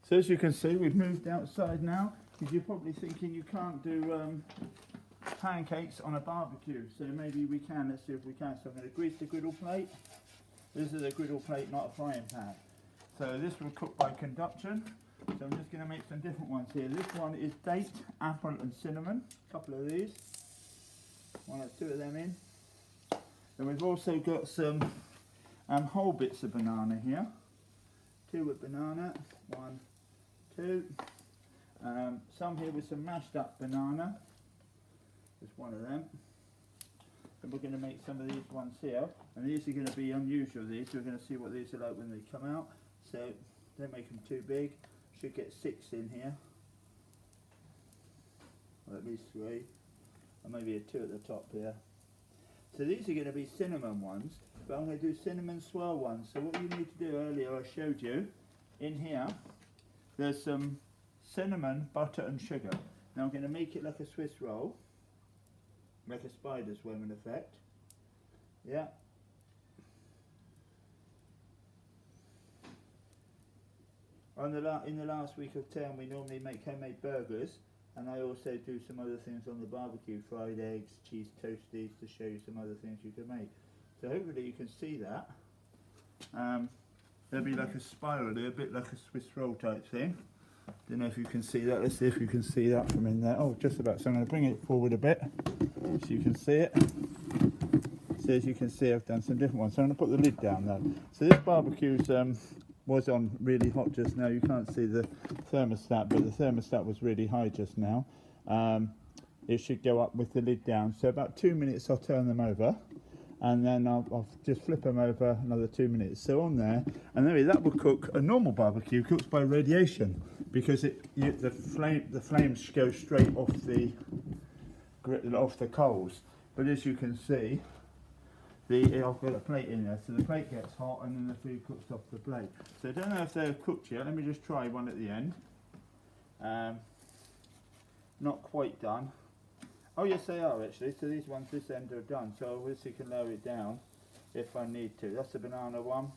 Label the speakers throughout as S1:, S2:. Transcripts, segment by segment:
S1: So as you can see, we've moved outside now, because you're probably thinking you can't do pancakes on a barbecue. So maybe we can. Let's see if we can. So I'm going to grease the griddle plate. This is a griddle plate, not a frying pan. So this will cook by conduction. So I'm just going to make some different ones here. This one is date, apple and cinnamon. A couple of these. One or two of them in. Then we've also got some whole bits of banana here. 2 with banana. 1, 2. Some here with some mashed up banana. Just one of them. And we're going to make some of these ones here. And these are going to be unusual, these. We're going to see what these are like when they come out. So don't make them too big. Should get 6 in here. Or at least 3. And maybe a 2 at the top here. So these are going to be cinnamon ones. But I'm going to do cinnamon swirl ones. So what you need to do earlier, I showed you. In here, there's some cinnamon, butter and sugar. Now I'm going to make it like a Swiss roll. Like a spider's web in effect. Yeah. In the last week of term we normally make homemade burgers, and I also do some other things on the barbecue, fried eggs, cheese toasties, to show you some other things you can make. So hopefully you can see that. There'll be like a spiral there, a bit like a Swiss roll type thing. Don't know if you can see that. Let's see if you can see that from in there. Oh, just about. So I'm going to bring it forward a bit so you can see it. So as you can see, I've done some different ones. So I'm going to put the lid down now. So this barbecue's was on really hot just now. You can't see the thermostat, but the thermostat was really high just now. It should go up with the lid down. So about 2 minutes I'll turn them over, and then I'll just flip them over another 2 minutes. So on there, and then that will cook. A normal barbecue cooks by radiation, because the flames go straight off the coals. But as you can see, I've got a plate in there, so the plate gets hot and then the food cooks off the plate. So I don't know if they're cooked yet. Let me just try one at the end. Not quite done. Oh yes, they are actually. So these ones this end are done. So I obviously can lower it down if I need to. That's the banana one.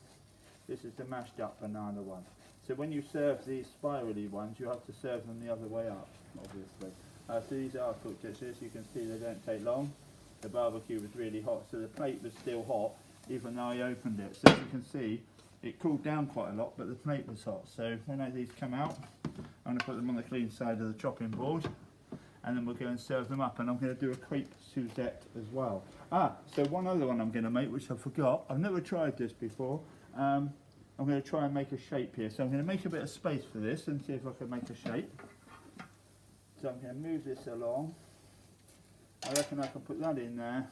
S1: This is the mashed up banana one. So when you serve these spirally ones, you have to serve them the other way up, obviously. So these are cooked actually. As you can see, they don't take long. The barbecue was really hot, so the plate was still hot even though I opened it. So as you can see, it cooled down quite a lot, but the plate was hot. So when these come out, I'm going to put them on the clean side of the chopping board, and then we'll go and serve them up. And I'm going to do a crepe Suzette as well. So one other one I'm going to make, which I forgot. I've never tried this before. I'm going to try and make a shape here. So I'm going to make a bit of space for this and see if I can make a shape. So I'm going to move this along. I reckon I can put that in there.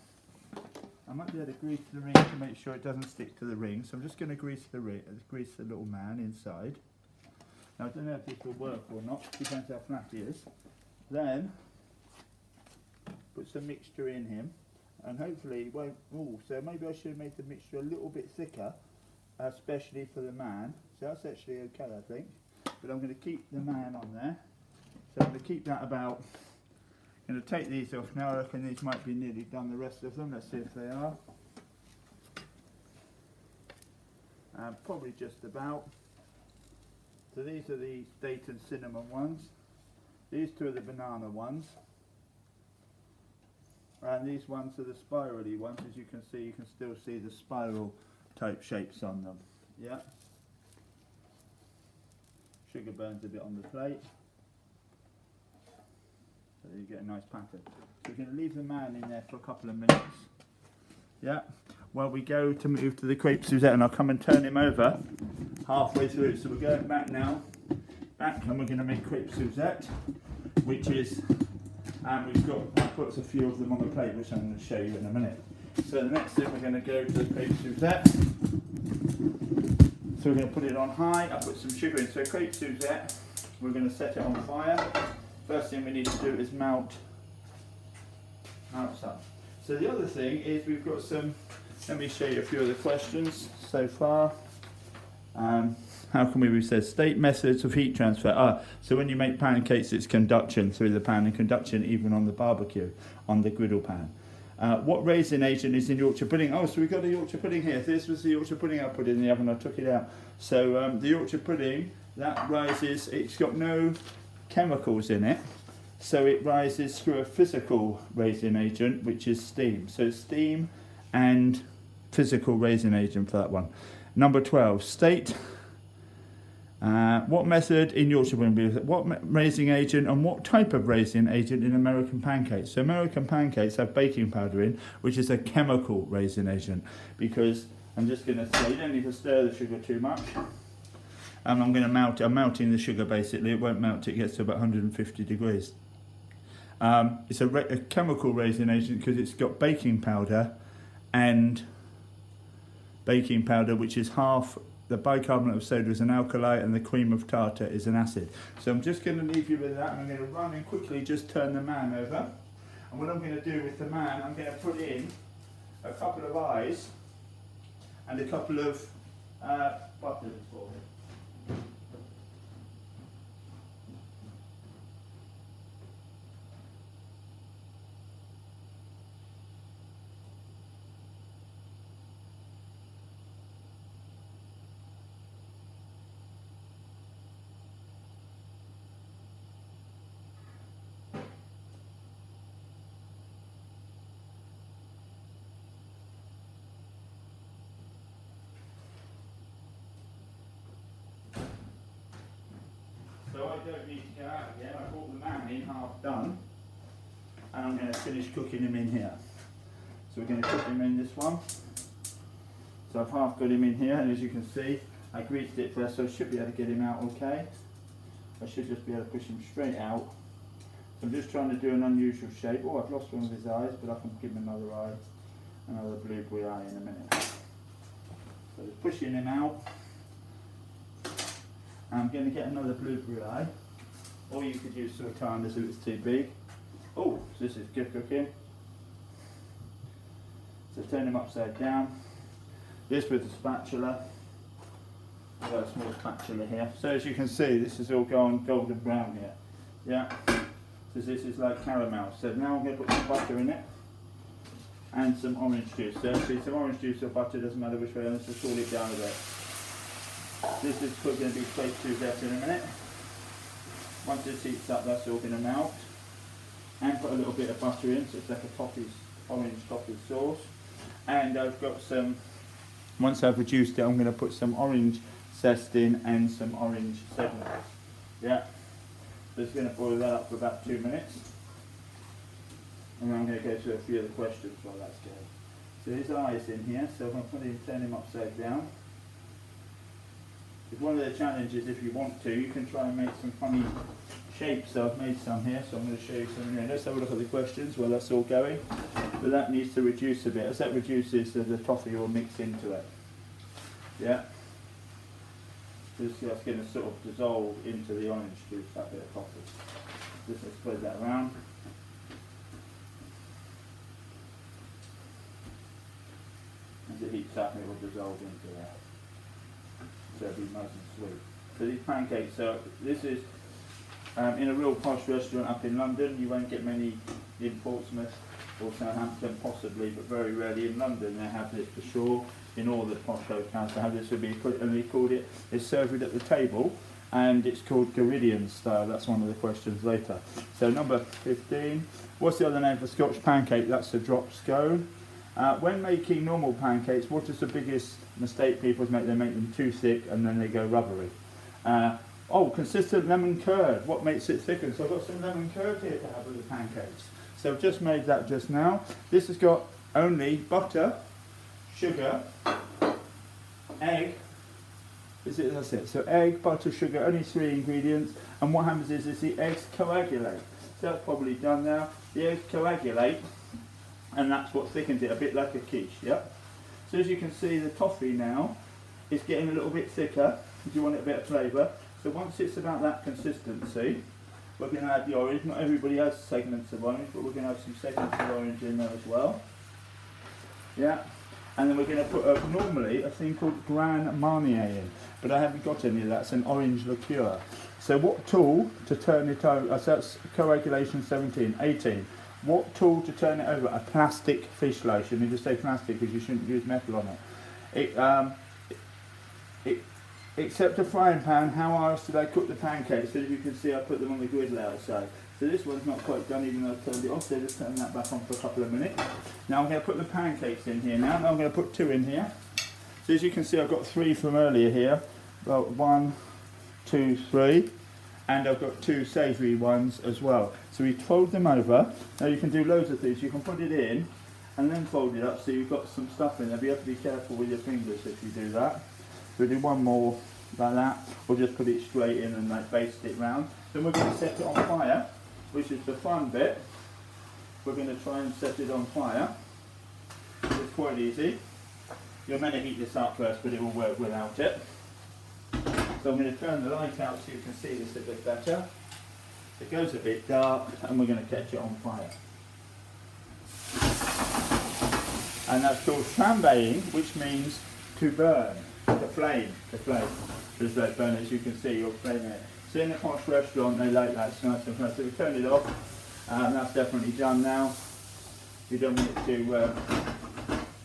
S1: I might be able to grease the ring to make sure it doesn't stick to the ring. So I'm just going to grease the little man inside. Now I don't know if this will work or not. Depends how flat he is. Then put some mixture in him, and hopefully it won't. So maybe I should have made the mixture a little bit thicker, especially for the man. So that's actually okay, I think. But I'm going to keep the man on there. So I'm going to keep that about. I'm going to take these off now. I reckon these might be nearly done, the rest of them. Let's see if they are. Probably just about. So these are the date and cinnamon ones. These two are the banana ones. And these ones are the spirally ones. As you can see, you can still see the spiral type shapes on them. Yeah. Sugar burns a bit on the plate. So you get a nice pattern. So we're going to leave the man in there for a couple of minutes. Yeah. While we go to move to the crepe Suzette, and I'll come and turn him over halfway through. So we're going back now. And we're going to make crepe Suzette, which is, I've put a few of them on the plate, which I'm going to show you in a minute. So the next thing, we're going to go to the crepe Suzette. So we're going to put it on high. I put some sugar in. So crepe Suzette, we're going to set it on fire. First thing we need to do is mount some. So the other thing is we've got some, let me show you a few of the questions so far. How can we said state methods of heat transfer? So when you make pancakes, it's conduction through the pan, and conduction even on the barbecue, on the griddle pan. What raisin agent is in Yorkshire pudding? Oh, so we've got a Yorkshire pudding here. This was the Yorkshire pudding I put in the oven. I took it out. So the Yorkshire pudding That rises, it's got no chemicals in it, so it rises through a physical raising agent, which is steam. So steam and physical raising agent for that one. Number 12, state what method in Yorkshire will be what raising agent and what type of raising agent in American pancakes. So American pancakes have baking powder in, which is a chemical raising agent, because I'm just going to say you don't need to stir the sugar too much. And I'm going to melt it. I'm melting the sugar basically. It won't melt till it gets to about 150 degrees. It's a chemical raising agent because it's got baking powder, which is half. The bicarbonate of soda is an alkali and the cream of tartar is an acid. So I'm just going to leave you with that, and I'm going to run and quickly just turn the man over. And what I'm going to do with the man, I'm going to put in a couple of eyes and a couple of buttons for it. So I don't need to go out again. I brought the man in half done, and I'm going to finish cooking him in here. So we're going to cook him in this one. So I've half got him in here, and as you can see, I greased it first, so I should be able to get him out okay. I should just be able to push him straight out. So I'm just trying to do an unusual shape. Oh, I've lost one of his eyes, but I can give him another eye, another blueberry eye in a minute. So just pushing him out. I'm going to get another blueberry eye, or you could use sultanas if it's too big. Oh, so this is good cooking. So turn him upside down. This with the spatula. I've got a small spatula here. So as you can see, this is all gone golden brown here. Yeah. So this is like caramel. So now I'm going to put some butter in it and some orange juice. So actually some orange juice or butter, doesn't matter which way. Let's just cool it down a bit. This is going to be close to death in a minute. Once this heats up, that's all going to melt. And put a little bit of butter in, so it's like a orange toffee sauce. And I've got some, once I've reduced it, I'm going to put some orange zest in and some orange sediment. Yeah. So it's going to boil that up for about 2 minutes. And I'm going to go through a few of the questions while that's going. So his eye's in here, so I'm going to turn him upside down. One of the challenges, if you want to, you can try and make some funny shapes. So I've made some here, so I'm going to show you some here. Let's have a look at the questions while that's all going. But that needs to reduce a bit. As that reduces, the toffee will mix into it. Yeah. That's going to sort of dissolve into the orange juice, that bit of toffee. Just spread that around. As it heats up, it will dissolve into that. So it'll be nice and sweet. So these pancakes, so this is in a real posh restaurant up in London. You won't get many in Portsmouth or Southampton, possibly, but very rarely in London. They have this for sure. In all the posh hotels, they have this. Would be put, and they called it. It's served at the table, and it's called Garidian style. That's one of the questions later. So number 15. What's the other name for Scotch pancake? That's a drop scone. When making normal pancakes, what is the biggest mistake people make? They make them too thick and then they go rubbery. Consistent lemon curd. What makes it thicker? So I've got some lemon curd here to have with the pancakes. So I've just made that just now. This has got only butter, sugar, egg. That's it. So egg, butter, sugar, only 3 ingredients. And what happens is the eggs coagulate. So that's probably done now. The eggs coagulate. And that's what thickens it, a bit like a quiche, yeah? So as you can see, the toffee now is getting a little bit thicker, if you want it a bit of flavour. So once it's about that consistency, we're going to add the orange. Not everybody has segments of orange, but we're going to have some segments of orange in there as well. Yeah? And then we're going to put normally a thing called Grand Marnier in, but I haven't got any of that. It's an orange liqueur. So what tool to turn it over? So that's coagulation 17, 18. What tool to turn it over? A plastic fish lotion. You just say plastic because you shouldn't use metal on it. except a frying pan, how else did I cook the pancakes? So as you can see, I put them on the griddle outside. So this one's not quite done, even though I've turned it off, so just turn that back on for a couple of minutes. Now I'm going to put the pancakes in here now. Now I'm going to put 2 in here. So as you can see, I've got 3 from earlier here. Well, 1, 2, 3. And I've got 2 savoury ones as well. So we fold them over. Now you can do loads of things. You can put it in and then fold it up so you've got some stuff in there. But you have to be careful with your fingers if you do that. So we do one more like that. We'll just put it straight in and like baste it round. Then we're going to set it on fire, which is the fun bit. We're going to try and set it on fire. It's quite easy. You're meant to heat this up first, but it will work without it. So I'm going to turn the light out so you can see this a bit better. It goes a bit dark and we're going to catch it on fire. And that's called flambeing, which means to burn, to flame. Just like burn, as you can see, you're flaming it. So in a posh restaurant, they like that, it's nice and fresh. So we turn it off, and that's definitely done now. We don't want it to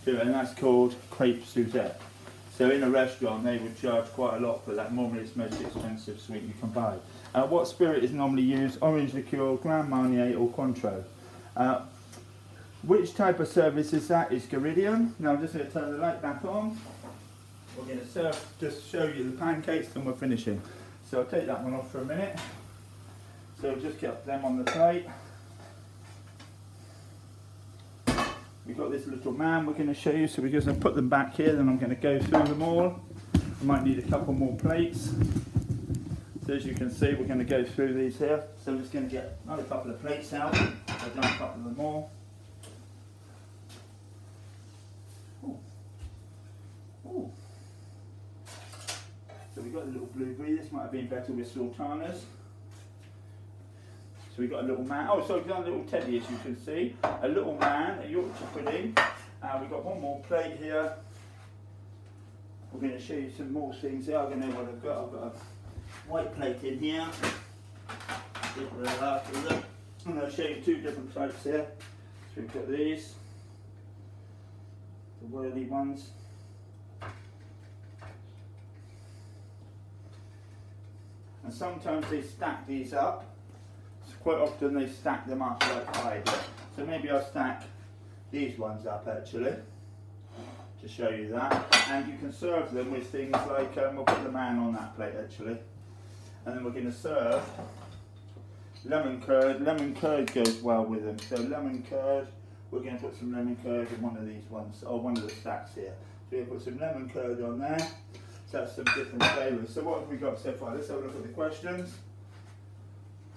S1: do it, and that's called crepe Suzette. So in a restaurant, they would charge quite a lot for that. Normally it's the most expensive sweet you can buy. What spirit is normally used? Orange liqueur, Grand Marnier or Cointreau. Which type of service is that? It's Garidian. Now I'm just going to turn the light back on. We're going to serve, just show you the pancakes and we're finishing. So I'll take that one off for a minute. So just get them on the plate. We've got this little man we're going to show you, so we're going to put them back here, then I'm going to go through them all. I might need a couple more plates. So as you can see, we're going to go through these here. So I'm just going to get another couple of plates out. I've done a couple of them all. Ooh. Ooh. So we've got a little blueberry. This might have been better with sultanas. So we've got a little man. Oh, so we've done a little teddy, as you can see. A little man, a Yorkshire pudding. We've got one more plate here. We're going to show you some more things here. I don't know what I've got. I've got a white plate in here. And I'll show you 2 different types here. So we've got these, the whirly ones. And sometimes they stack these up. So quite often they stack them up like I do. So maybe I'll stack these ones up actually, to show you that. And you can serve them with things like, we'll put the man on that plate actually. And then we're going to serve lemon curd. Lemon curd goes well with them. So lemon curd, we're going to put some lemon curd in one of these ones, or one of the stacks here. So we'll put some lemon curd on there. So that's some different flavours. So what have we got so far? Let's have a look at the questions.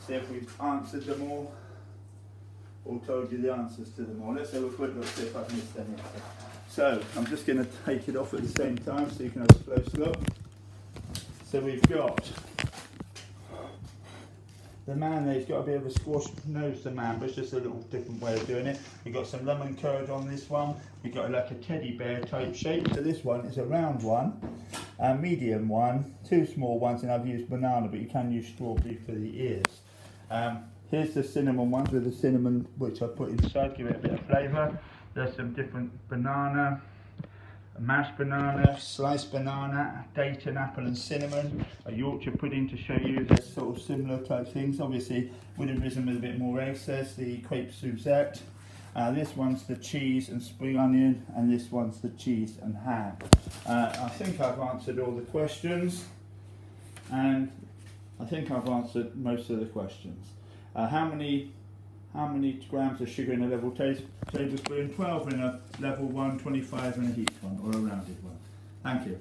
S1: See if we've answered them all, or told you the answers to them all. Let's have a quick look, see if I've missed any. So I'm just going to take it off at the same time so you can have a close look. So we've got the man there, he's got a bit of a squash nose, the man, but it's just a little different way of doing it. We've got some lemon curd on this one. We've got like a teddy bear type shape. So this one is a round one, a medium one, 2 small ones, and I've used banana, but you can use strawberry for the ears. Here's the cinnamon ones with the cinnamon which I put inside, give it a bit of flavour. There's some different banana, mashed banana, sliced banana, date and apple and cinnamon, a Yorkshire pudding to show you the sort of similar type things. Obviously would have risen with a bit more eggs. There's the crepe Suzette. This one's the cheese and spring onion, and this one's the cheese and ham. I think I've answered all the questions, and I think I've answered most of the questions. How many grams of sugar in a level tablespoon? 12 in a level one, 25 in a heaped one, or a rounded one. Thank you.